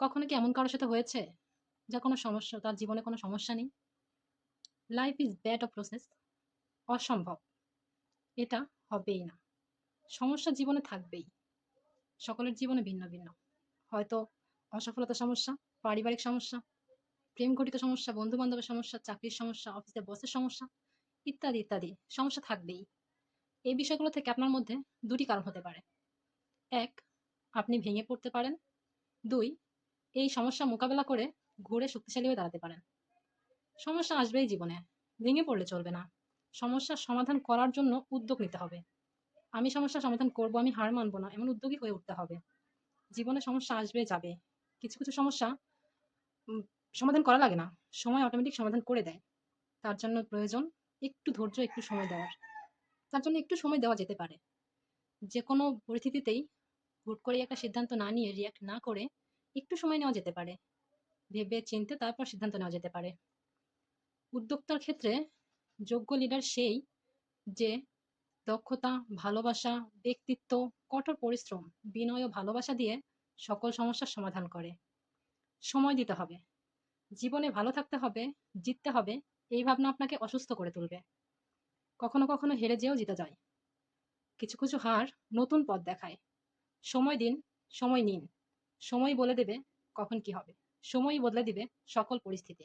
কখনো কি এমন কারো সাথে হয়েছে যার কোনো সমস্যা তার জীবনে কোনো সমস্যা নেই? Life is bad O process. অসম্ভব। এটা হবেই না। সমস্যা জীবনে থাকবেই। সকলের জীবনে ভিন্ন, ভিন্ন। হয়তো অসফলতার সমস্যা, পারিবারিক সমস্যা, প্রেম ঘটিত সমস্যা, বন্ধু-বান্ধবের সমস্যা, চাকরির সমস্যা, অফিসে বসের সমস্যা ইত্যাদি, ইত্যাদি। সমস্যা থাকবেই। এই বিষয়গুলো থেকে আপনার মধ্যে ২ টি কারণ হতে পারে। ১, আপনি ভেঙে পড়তে পারেন। ২, এই সমস্যা মোকাবেলা করে ঘুরে শক্তিশালী হয়ে দাঁড়াতে পারেন। সমস্যা আসবেই জীবনে। ভেঙে পড়লে চলবে না। সমস্যার সমাধান করার জন্য উদ্যোগ নিতে হবে। আমি সমস্যার সমাধান করব, আমি হার মানব না, এমন উদ্যোগী হয়ে উঠতে হবে। জীবনে সমস্যা আসবে, যাবে। কিছু, কিছু সমস্যা উম সমাধান করা লাগে না। সময় অটোমেটিক সমাধান করে দেয়। তার জন্য প্রয়োজন একটু ধৈর্য, একটু সময় দেওয়ার। তার জন্য একটু সময় দেওয়া যেতে পারে। যেকোনো পরিস্থিতিতেই হুট করে একটা সিদ্ধান্ত না নিয়ে, রিঅ্যাক্ট না করে একটু সময় নেওয়া যেতে পারে। ভেবে চিন্তে তারপর সিদ্ধান্ত নেওয়া যেতে পারে। উদ্যোক্তার ক্ষেত্রে যোগ্য লিডার সেই যে দক্ষতা, ভালোবাসা, ব্যক্তিত্ব, কঠোর পরিশ্রম, বিনয় ও ভালোবাসা দিয়ে সকল সমস্যার সমাধান করে। সময় দিতে হবে। জীবনে ভালো থাকতে হবে, জিততে হবে, এই ভাবনা আপনাকে অসুস্থ করে তুলবে। কখনো, কখনো হেরে যেয়েও জিতে যায়। কিছু, কিছু হার নতুন পথ দেখায়। সময় দিন, সময় নিন। সময় বলে দেবে কখন কি হবে। সময়ই বদলে দিবে সকল পরিস্থিতি।